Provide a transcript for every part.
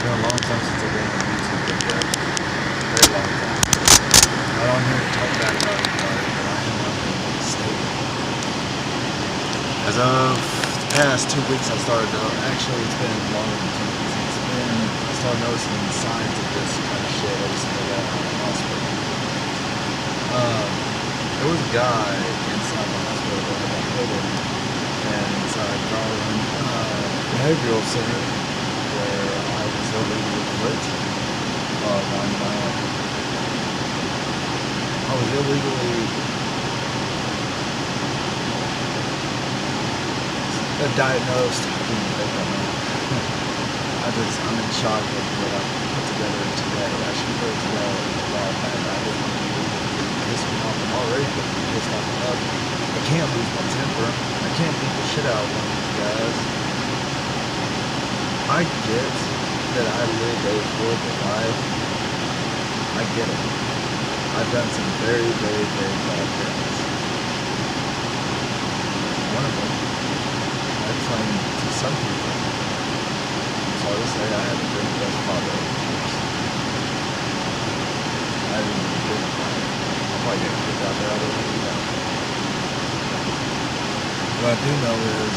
been a long time since I've been on YouTube video. Very long time. Not on here to talk bad about anybody, but I am on here to make a statement. As of the past 2 weeks, I started to, actually it's been longer than 2 weeks. I started noticing signs of this kind of shit every single day out of the hospital. There was a guy inside the hospital that got hit and inside Garland Behavioral Center where I was illegally put. I was illegally diagnosed. I didn't think I know. I'm in shock of what I put together today. I should put it together about that. I didn't piss me off. I'm already pissed off enough. I can't lose my temper. I can't beat the shit out of one of these guys. I get that I lived a horrible life. I get it. I've done some very, very, very bad things. One of them, I claim to some people. So I would say I haven't been the best father of years. I haven't even been I'm probably getting kids out there I don't even know. What I do know is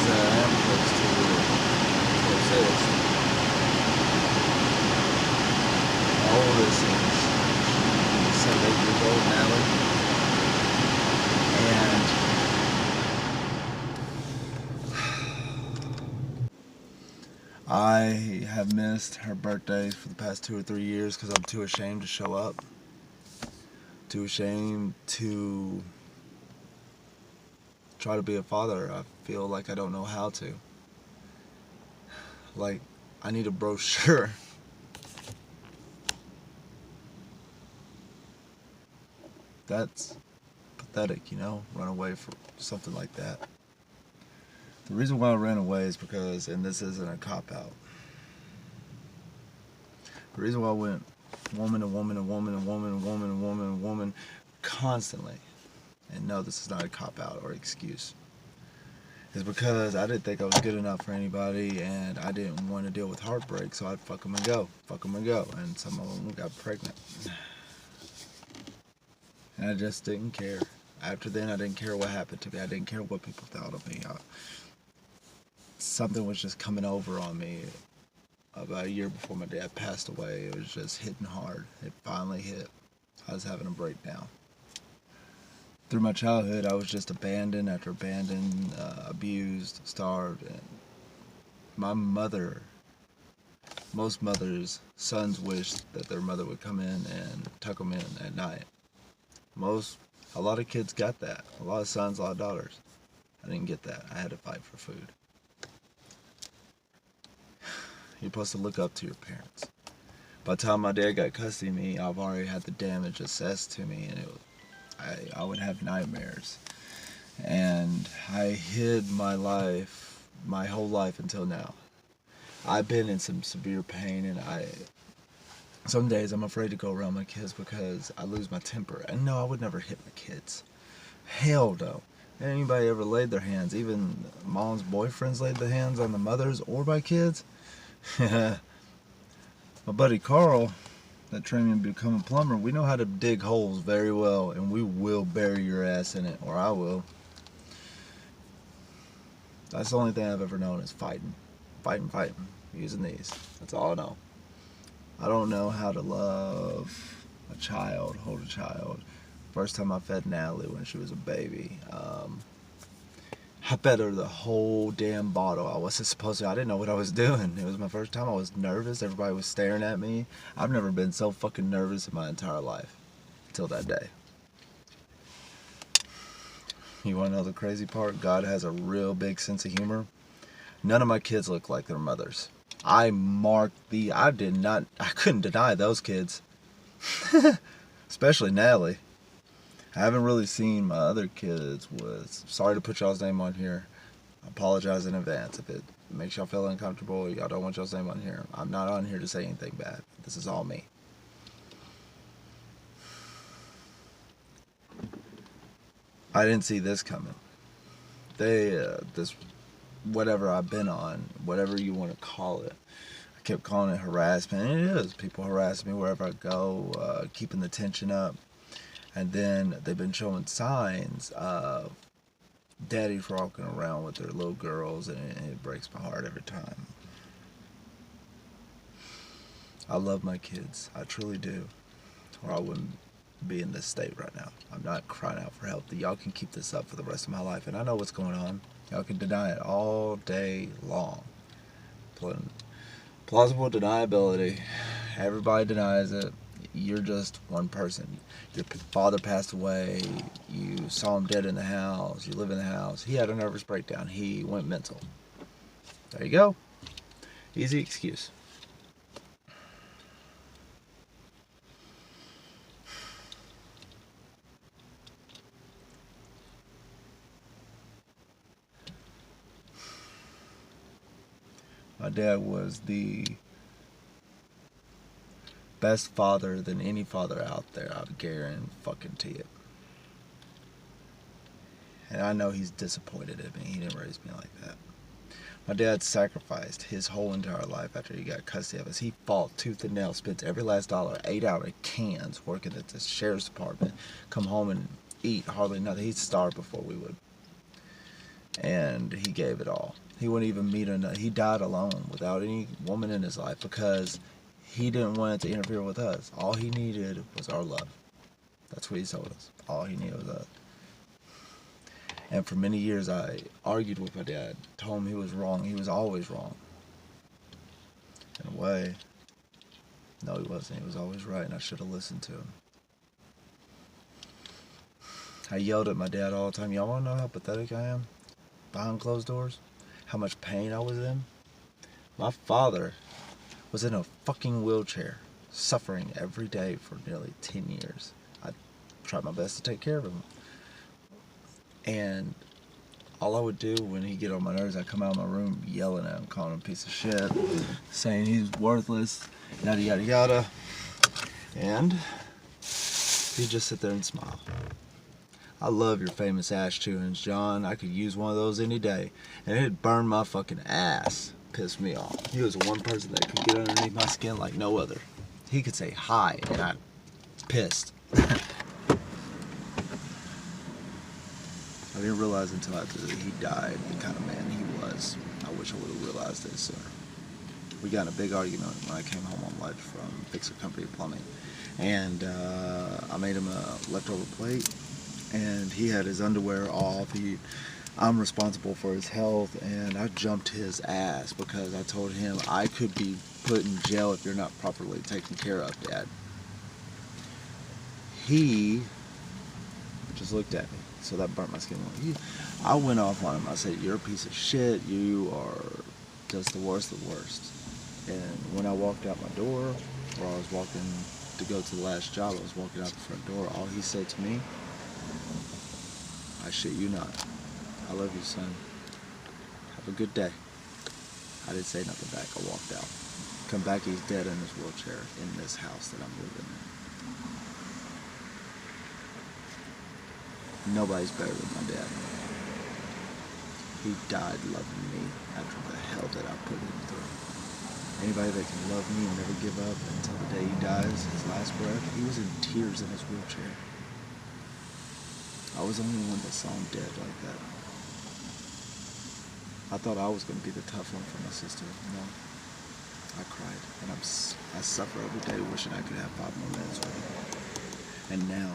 that I am close to exist. My oldest is 7, 8 years old, Natalie. And I have missed her birthdays for the past 2 or 3 years because I'm too ashamed to show up. Too ashamed to try to be a father. I feel like I don't know how to. Like, I need a brochure. That's pathetic, you know, run away from something like that. The reason why I ran away is because, and this isn't a cop-out, the reason why I went woman to woman to woman to woman to woman to woman to woman constantly, and no, this is not a cop-out or excuse, is because I didn't think I was good enough for anybody, and I didn't want to deal with heartbreak, so I'd fuck them and go, and some of them got pregnant. And I just didn't care. After then, I didn't care what happened to me. I didn't care what people thought of me. Something was just coming over on me about a year before my dad passed away. It was just hitting hard. It finally hit. I was having a breakdown. Through my childhood, I was just abandoned after abandoned, abused, starved. And my mother, most mothers' sons wish that their mother would come in and tuck them in at night. A lot of kids got that. A lot of sons, a lot of daughters. I didn't get that. I had to fight for food. You're supposed to look up to your parents. By the time my dad got custody of me, I've already had the damage assessed to me, and I would have nightmares. And I hid my life, my whole life until now. I've been in some severe pain, and some days I'm afraid to go around my kids because I lose my temper. And no, I would never hit my kids. Hell no. Anybody ever laid their hands, even mom's boyfriends laid their hands on the mothers or my kids? My buddy Carl, that trained me to become a plumber, we know how to dig holes very well, and we will bury your ass in it, or I will. That's the only thing I've ever known is fighting. Fighting. Using these. That's all I know. I don't know how to love a child, hold a child. First time I fed Natalie when she was a baby. I fed her the whole damn bottle. I wasn't supposed to. I didn't know what I was doing. It was my first time. I was nervous. Everybody was staring at me. I've never been so fucking nervous in my entire life. Until that day. You want to know the crazy part? God has a real big sense of humor. None of my kids look like their mothers. I couldn't deny those kids. Especially Natalie. I haven't really seen my other kids. Sorry to put y'all's name on here. I apologize in advance if it makes y'all feel uncomfortable. Y'all don't want y'all's name on here. I'm not on here to say anything bad. This is all me. I didn't see this coming. This whatever I've been on, whatever you want to call it. I I kept calling it harassment, and it is. People harass me wherever I go, keeping the tension up. And then they've been showing signs of daddies walking around with their little girls, and it breaks my heart every time. I love my kids. I truly do. Or I wouldn't be in this state right now. I'm not crying out for help. Y'all can keep this up for the rest of my life, and I know what's going on. Y'all can deny it all day long. Plausible deniability. Everybody denies it. You're just one person. Your father passed away. You saw him dead in the house. You live in the house. He had a nervous breakdown. He went mental. There you go. Easy excuse. My dad was the best father than any father out there. I guarantee it. And I know he's disappointed in me. He didn't raise me like that. My dad sacrificed his whole entire life after he got custody of us. He fought tooth and nail, spent every last dollar, ate out of cans, working at the sheriff's department, come home and eat hardly nothing. He'd starve before we would. And he gave it all. He wouldn't even meet another. He died alone without any woman in his life because he didn't want it to interfere with us. All he needed was our love. That's what he told us. All he needed was us. And for many years I argued with my dad, told him he was wrong. He was always wrong. In a way, no he wasn't. He was always right, and I should have listened to him. I yelled at my dad all the time. Y'all want to know how pathetic I am? Behind closed doors? How much pain I was in? My father was in a fucking wheelchair, suffering every day for nearly 10 years. I tried my best to take care of him. And all I would do when he'd get on my nerves, I'd come out of my room yelling at him, calling him a piece of shit, saying he's worthless, yada yada yada. And he'd just sit there and smile. I love your famous ash chewings, John. I could use one of those any day. And it'd burn my fucking ass. Pissed me off. He was the one person that could get underneath my skin like no other. He could say hi, and I'd pissed. I didn't realize until after he died the kind of man he was. I wish I would have realized it sooner. We got in a big argument when I came home on lunch from Fixer Company Plumbing. And I made him a leftover plate. And he had his underwear off. I'm responsible for his health, and I jumped his ass because I told him I could be put in jail if you're not properly taken care of, Dad. He just looked at me, so that burnt my skin. I went off on him. I said, "You're a piece of shit. You are just the worst of the worst." And when I walked out my door, or I was walking to go to the last job, I was walking out the front door, all he said to me, "I shit you not. I love you, son. Have a good day." I didn't say nothing back. I walked out. Come back, he's dead in his wheelchair in this house that I'm living in. Nobody's better than my dad. He died loving me after the hell that I put him through. Anybody that can love me and never give up until the day he dies, his last breath, he was in tears in his wheelchair. I was the only one that saw him dead like that. I thought I was going to be the tough one for my sister. No. I cried. And I suffer every day wishing I could have 5 more minutes with him. And now,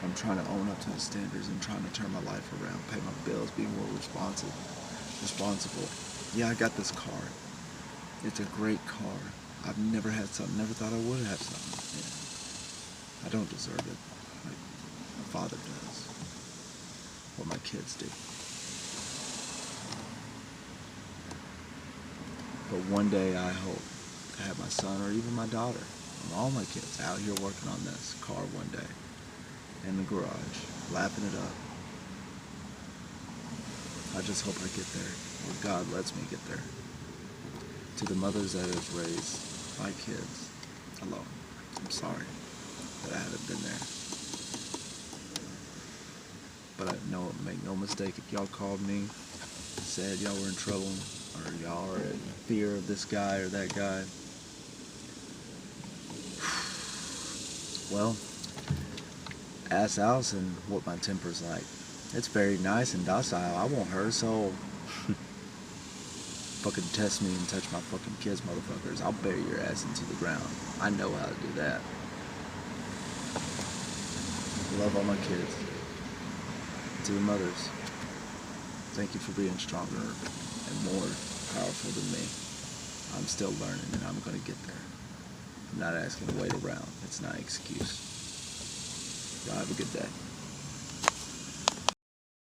I'm trying to own up to the standards and trying to turn my life around, pay my bills, be more responsible. Yeah, I got this car. It's a great car. I've never had something, never thought I would have something. Yeah. I don't deserve it. Like my father does. What my kids do. But one day I hope to have my son or even my daughter, and all my kids out here working on this car one day. In the garage, laughing it up. I just hope I get there, or God lets me get there. To the mothers that have raised my kids alone, I'm sorry that I haven't been there. But I know, make no mistake, if y'all called me, said y'all were in trouble, or y'all are fear of this guy or that guy. Well, ask Allison what my temper's like. It's very nice and docile. I won't hurt a soul. Fucking test me and touch my fucking kids, motherfuckers. I'll bury your ass into the ground. I know how to do that. Love all my kids. To the mothers, thank you for being stronger and more powerful than me. I'm still learning and I'm gonna get there. I'm not asking to wait around. It's not an excuse. Y'all have a good day.